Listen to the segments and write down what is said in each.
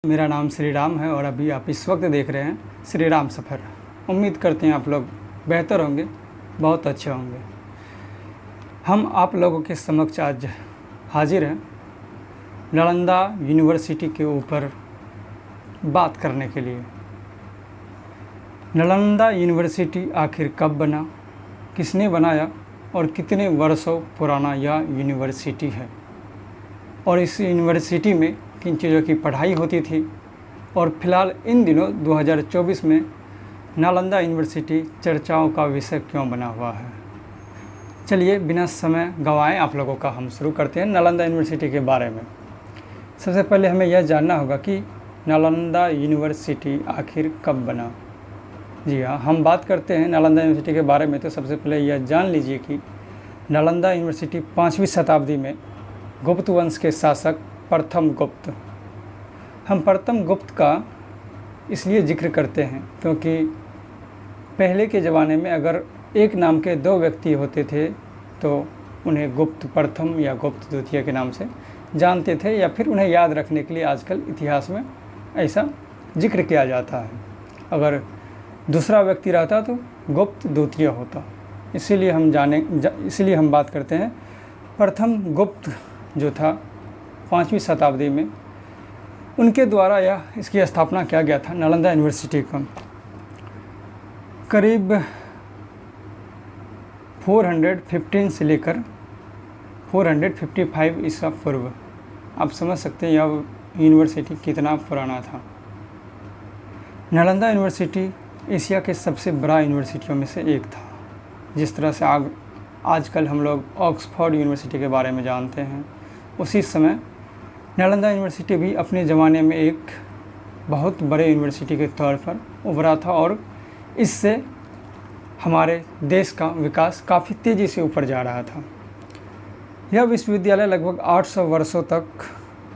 मेरा नाम श्री राम है और अभी आप इस वक्त देख रहे हैं श्री राम सफ़र। उम्मीद करते हैं आप लोग बेहतर होंगे, बहुत अच्छे होंगे। हम आप लोगों के समक्ष आज हाजिर हैं नालंदा यूनिवर्सिटी के ऊपर बात करने के लिए। नालंदा यूनिवर्सिटी आखिर कब बना, किसने बनाया और कितने वर्षों पुराना यह यूनिवर्सिटी है, और इस यूनिवर्सिटी में किन चीज़ों की पढ़ाई होती थी, और फिलहाल इन दिनों 2024 में नालंदा यूनिवर्सिटी चर्चाओं का विषय क्यों बना हुआ है। चलिए बिना समय गंवाए आप लोगों का हम शुरू करते हैं नालंदा यूनिवर्सिटी के बारे में। सबसे पहले हमें यह जानना होगा कि नालंदा यूनिवर्सिटी आखिर कब बना। जी हाँ, हम बात करते हैं नालंदा यूनिवर्सिटी के बारे में तो सबसे पहले यह जान लीजिए कि नालंदा यूनिवर्सिटी 5वीं शताब्दी में गुप्त वंश के शासक प्रथम गुप्त, हम प्रथम गुप्त का इसलिए जिक्र करते हैं क्योंकि पहले के ज़माने में अगर एक नाम के दो व्यक्ति होते थे तो उन्हें गुप्त प्रथम या गुप्त द्वितीय के नाम से जानते थे, या फिर उन्हें याद रखने के लिए आजकल इतिहास में ऐसा जिक्र किया जाता है। अगर दूसरा व्यक्ति रहता तो गुप्त द्वितीय होता। इसीलिए हम बात करते हैं प्रथम गुप्त जो था 5वीं शताब्दी में, उनके द्वारा इसकी स्थापना किया गया था नालंदा यूनिवर्सिटी का। करीब 415 से लेकर 455 ईसा पूर्व, आप समझ सकते हैं यह यूनिवर्सिटी कितना पुराना था। नालंदा यूनिवर्सिटी एशिया के सबसे बड़ा यूनिवर्सिटियों में से एक था। जिस तरह से आजकल हम लोग ऑक्सफोर्ड यूनिवर्सिटी के बारे में जानते हैं, उसी समय नालंदा यूनिवर्सिटी भी अपने ज़माने में एक बहुत बड़े यूनिवर्सिटी के तौर पर उभरा था, और इससे हमारे देश का विकास काफ़ी तेज़ी से ऊपर जा रहा था। यह विश्वविद्यालय लगभग 800 वर्षों तक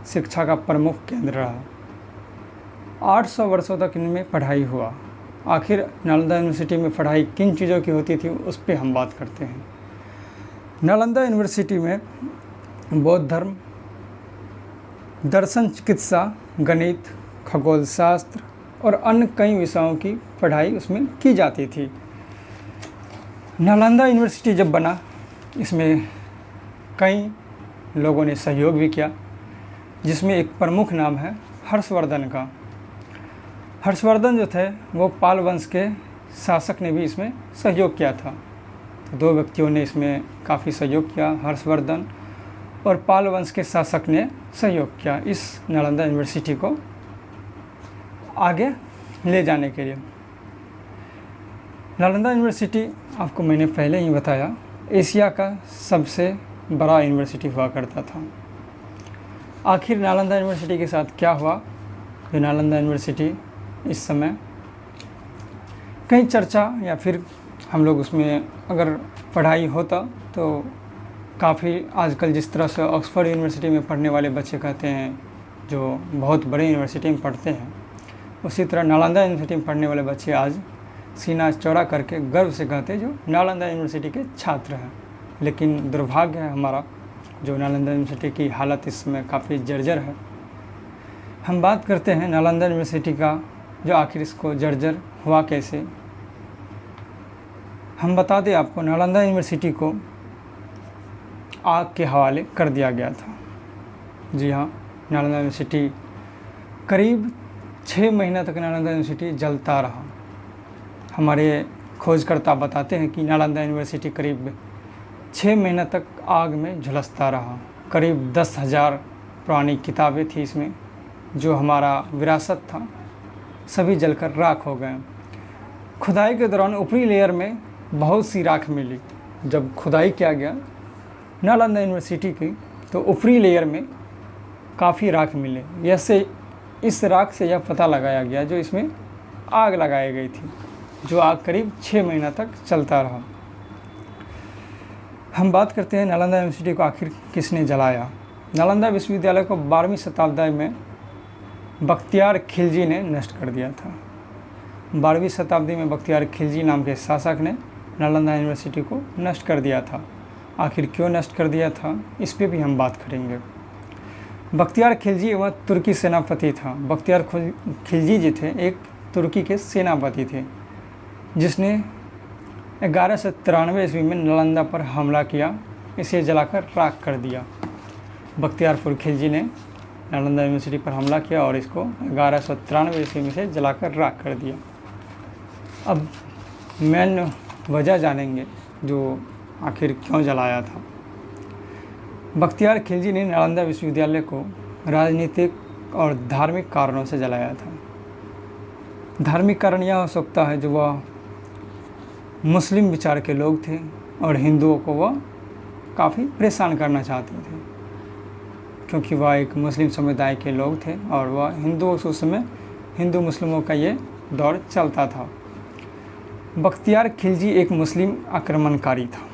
शिक्षा का प्रमुख केंद्र रहा। 800 वर्षों तक इनमें पढ़ाई हुआ। आखिर नालंदा यूनिवर्सिटी में पढ़ाई किन चीज़ों की होती थी उस पर हम बात करते हैं। नालंदा यूनिवर्सिटी में बौद्ध धर्म, दर्शन, चिकित्सा, गणित, खगोल शास्त्र और अन्य कई विषयों की पढ़ाई उसमें की जाती थी। नालंदा यूनिवर्सिटी जब बना, इसमें कई लोगों ने सहयोग भी किया, जिसमें एक प्रमुख नाम है हर्षवर्धन का। हर्षवर्धन जो थे वो पाल वंश के शासक ने भी इसमें सहयोग किया था। तो दो व्यक्तियों ने इसमें काफ़ी सहयोग किया, हर्षवर्धन और पाल वंश के शासक ने सहयोग किया इस नालंदा यूनिवर्सिटी को आगे ले जाने के लिए। नालंदा यूनिवर्सिटी, आपको मैंने पहले ही बताया, एशिया का सबसे बड़ा यूनिवर्सिटी हुआ करता था। आखिर नालंदा यूनिवर्सिटी के साथ क्या हुआ, जो नालंदा यूनिवर्सिटी इस समय कई चर्चा, या फिर हम लोग उसमें अगर पढ़ाई होता तो काफ़ी आजकल जिस तरह से ऑक्सफोर्ड यूनिवर्सिटी में पढ़ने वाले बच्चे कहते हैं जो बहुत बड़े यूनिवर्सिटी में पढ़ते हैं, उसी तरह नालंदा यूनिवर्सिटी में पढ़ने वाले बच्चे आज सीना चौड़ा करके गर्व से कहते हैं जो नालंदा यूनिवर्सिटी के छात्र हैं। लेकिन दुर्भाग्य है हमारा, जो नालंदा यूनिवर्सिटी की हालत इस समय काफ़ी जर्जर है। हम बात करते हैं नालंदा यूनिवर्सिटी का, जो आखिर इसको जर्जर हुआ कैसे। हम बता दें आपको, नालंदा यूनिवर्सिटी को आग के हवाले कर दिया गया था। जी हाँ, नालंदा यूनिवर्सिटी करीब 6 महीना तक नालंदा यूनिवर्सिटी जलता रहा। हमारे खोजकर्ता बताते हैं कि नालंदा यूनिवर्सिटी करीब 6 महीना तक आग में झुलसता रहा। करीब 10,000 पुरानी किताबें थी इसमें, जो हमारा विरासत था, सभी जलकर राख हो गए। खुदाई के दौरान ऊपरी लेयर में बहुत सी राख मिली। जब खुदाई किया गया नालंदा यूनिवर्सिटी की, तो ऊपरी लेयर में काफ़ी राख मिले। इस राख से यह पता लगाया गया जो इसमें आग लगाई गई थी, जो आग करीब 6 महीना तक चलता रहा। हम बात करते हैं नालंदा यूनिवर्सिटी को आखिर किसने जलाया। नालंदा विश्वविद्यालय को 12वीं शताब्दी में बख्तियार खिलजी ने नष्ट कर दिया था। 12वीं शताब्दी में बख्तियार खिलजी नाम के शासक ने नालंदा यूनिवर्सिटी को नष्ट कर दिया था। आखिर क्यों नष्ट कर दिया था, इस पे भी हम बात करेंगे। बख्तियार खिलजी वह तुर्की सेनापति था। बख्तियार खिलजी जी थे एक तुर्की के सेनापति थे जिसने 1193 ईस्वी में नालंदा पर हमला किया, इसे जलाकर राख कर दिया। बख्तियारपुर खिलजी ने नालंदा यूनिवर्सिटी पर हमला किया और इसको 1193 ईस्वी में से जलाकर राख कर दिया। अब मेन वजह जानेंगे जो आखिर क्यों जलाया था। बख्तियार खिलजी ने नालंदा विश्वविद्यालय को राजनीतिक और धार्मिक कारणों से जलाया था। धार्मिक कारण यह हो सकता है जो वह मुस्लिम विचार के लोग थे और हिंदुओं को वह काफ़ी परेशान करना चाहते थे, क्योंकि वह एक मुस्लिम समुदाय के लोग थे और वह हिंदुओं से उस समय हिंदू मुस्लिमों का ये दौर चलता था। बख्तियार खिलजी एक मुस्लिम आक्रमणकारी था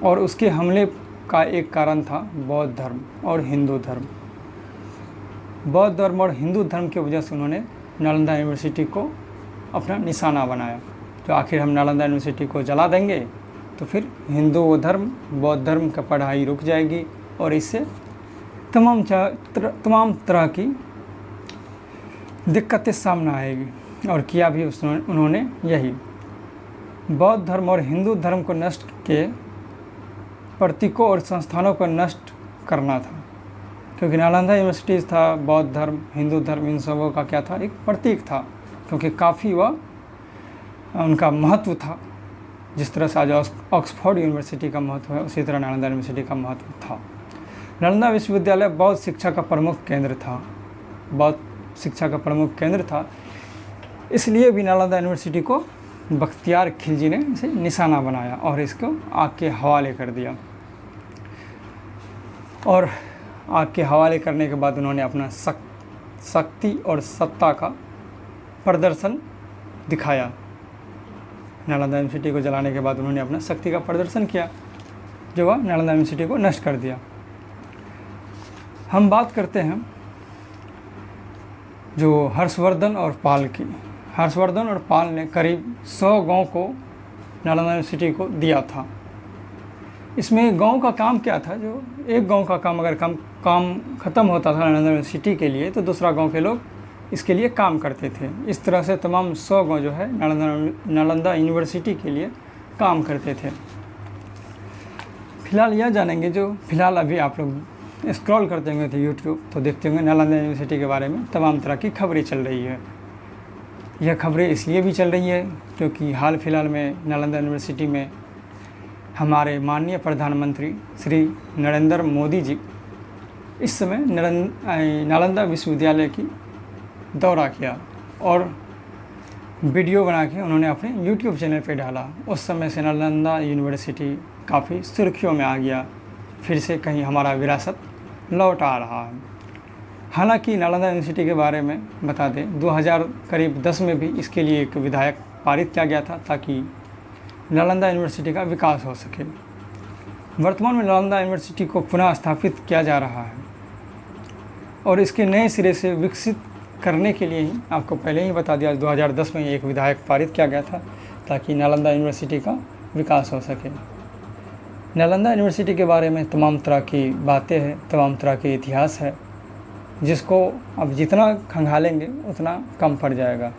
और उसके हमले का एक कारण था बौद्ध धर्म और हिंदू धर्म। बौद्ध धर्म और हिंदू धर्म की वजह से उन्होंने नालंदा यूनिवर्सिटी को अपना निशाना बनाया। तो आखिर हम नालंदा यूनिवर्सिटी को जला देंगे तो फिर हिंदू धर्म बौद्ध धर्म का पढ़ाई रुक जाएगी और इससे तमाम तरह की दिक्कतें सामने आएगी। और किया भी उन्होंने यही। बौद्ध धर्म और हिंदू धर्म को नष्ट के प्रतीकों और संस्थानों को नष्ट करना था, क्योंकि नालंदा यूनिवर्सिटी था, बौद्ध धर्म हिंदू धर्म इन सबों का क्या था, एक प्रतीक था, क्योंकि काफ़ी वह उनका महत्व था। जिस तरह से आज ऑक्सफोर्ड यूनिवर्सिटी का महत्व है उसी तरह नालंदा यूनिवर्सिटी का महत्व था। नालंदा विश्वविद्यालय बौद्ध शिक्षा का प्रमुख केंद्र था। बौद्ध शिक्षा का प्रमुख केंद्र था, इसलिए भी नालंदा यूनिवर्सिटी को बख्तियार खिलजी ने इसे निशाना बनाया और इसको आग के हवाले कर दिया। और आग के हवाले करने के बाद उन्होंने अपना शक्ति और सत्ता का प्रदर्शन दिखाया। नालंदा यूनिवर्सिटी को जलाने के बाद उन्होंने अपना शक्ति का प्रदर्शन किया, जो वह नालंदा यूनिवर्सिटी को नष्ट कर दिया। हम बात करते हैं जो हर्षवर्धन और पाल की। हर्षवर्धन और पाल ने करीब 100 गाँव को नालंदा यूनिवर्सिटी को दिया था। इसमें गांव का काम क्या था, जो एक गांव का काम अगर काम ख़त्म होता था नालंदा यूनिवर्सिटी के लिए तो दूसरा गांव के लोग इसके लिए काम करते थे। इस तरह से तमाम 100 गांव जो है नालंदा यूनिवर्सिटी के लिए काम करते थे। फिलहाल यह जानेंगे जो फिलहाल अभी आप लोग स्क्रॉल करते होंगे तो यूट्यूब तो देखते होंगे नालंदा यूनिवर्सिटी के बारे में तमाम तरह की खबरें चल रही है। यह खबरें इसलिए भी चल रही है क्योंकि हाल फिलहाल में नालंदा यूनिवर्सिटी में हमारे माननीय प्रधानमंत्री श्री नरेंद्र मोदी जी इस समय नालंदा विश्वविद्यालय की दौरा किया और वीडियो बना के उन्होंने अपने यूट्यूब चैनल पे डाला। उस समय से नालंदा यूनिवर्सिटी काफ़ी सुर्खियों में आ गया, फिर से कहीं हमारा विरासत लौट आ रहा है। हालांकि नालंदा यूनिवर्सिटी के बारे में बता दें 2010 में भी इसके लिए एक विधेयक पारित किया गया था ताकि नालंदा यूनिवर्सिटी का विकास हो सके। वर्तमान में नालंदा यूनिवर्सिटी को पुनः स्थापित किया जा रहा है और इसके नए सिरे से विकसित करने के लिए ही आपको पहले ही बता दिया 2010 में एक विधेयक पारित किया गया था ताकि नालंदा यूनिवर्सिटी का विकास हो सके। नालंदा यूनिवर्सिटी के बारे में तमाम तरह की बातें हैं, तमाम तरह के इतिहास है, जिसको अब जितना खंगालेंगे उतना कम पड़ जाएगा।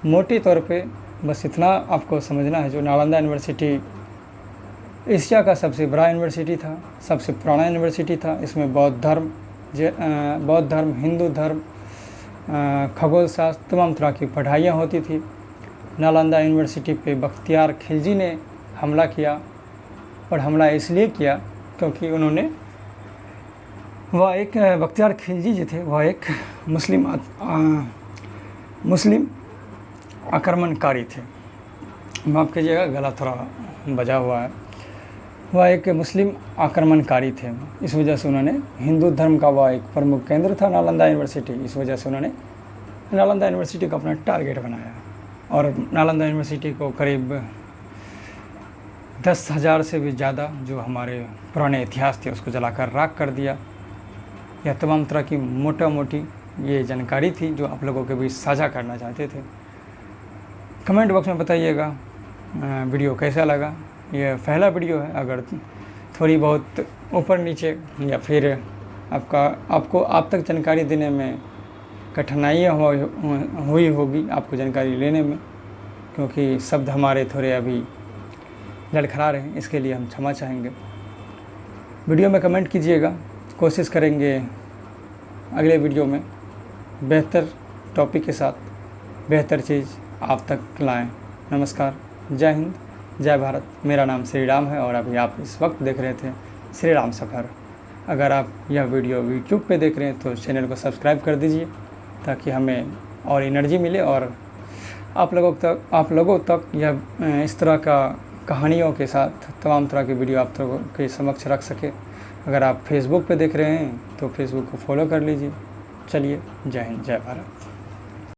मोटे तौर पे बस इतना आपको समझना है, जो नालंदा यूनिवर्सिटी एशिया का सबसे बड़ा यूनिवर्सिटी था, सबसे पुराना यूनिवर्सिटी था। इसमें बौद्ध धर्म हिंदू धर्म खगोल शास्त्र तमाम तरह की पढ़ाइयाँ होती थी। नालंदा यूनिवर्सिटी पे बख्तियार खिलजी ने हमला किया और हमला इसलिए किया क्योंकि उन्होंने बख्तियार खिलजी जी थे वह एक मुस्लिम आक्रमणकारी थे। माफ़ कीजिएगा, गला थोड़ा बजा हुआ है। वह एक मुस्लिम आक्रमणकारी थे, इस वजह से उन्होंने हिंदू धर्म का वह एक प्रमुख केंद्र था नालंदा यूनिवर्सिटी। इस वजह से उन्होंने नालंदा यूनिवर्सिटी को अपना टारगेट बनाया और नालंदा यूनिवर्सिटी को करीब 10,000 से भी ज़्यादा जो हमारे पुराने इतिहास थे उसको जलाकर राख कर दिया। यह तमाम तरह की मोटी ये जानकारी थी जो आप लोगों के बीच साझा करना चाहते थे। कमेंट बॉक्स में बताइएगा वीडियो कैसा लगा। यह पहला वीडियो है, अगर थोड़ी बहुत ऊपर नीचे या फिर आपको आप तक जानकारी देने में कठिनाइयाँ हुई होगी आपको जानकारी लेने में, क्योंकि शब्द हमारे थोड़े अभी लड़खड़ा रहे हैं, इसके लिए हम क्षमा चाहेंगे। वीडियो में कमेंट कीजिएगा, कोशिश करेंगे अगले वीडियो में बेहतर टॉपिक के साथ बेहतर चीज़ आप तक लाएं। नमस्कार, जय हिंद, जय भारत। मेरा नाम श्री राम है और अभी आप इस वक्त देख रहे थे श्री राम सफ़र। अगर आप यह वीडियो यूट्यूब पे देख रहे हैं तो चैनल को सब्सक्राइब कर दीजिए, ताकि हमें और एनर्जी मिले और आप लोगों तक यह इस तरह का कहानियों के साथ तमाम तरह की वीडियो आप लोगों के समक्ष रख सके। अगर आप फेसबुक पे देख रहे हैं तो फेसबुक को फॉलो कर लीजिए। चलिए, जय हिंद, जय भारत।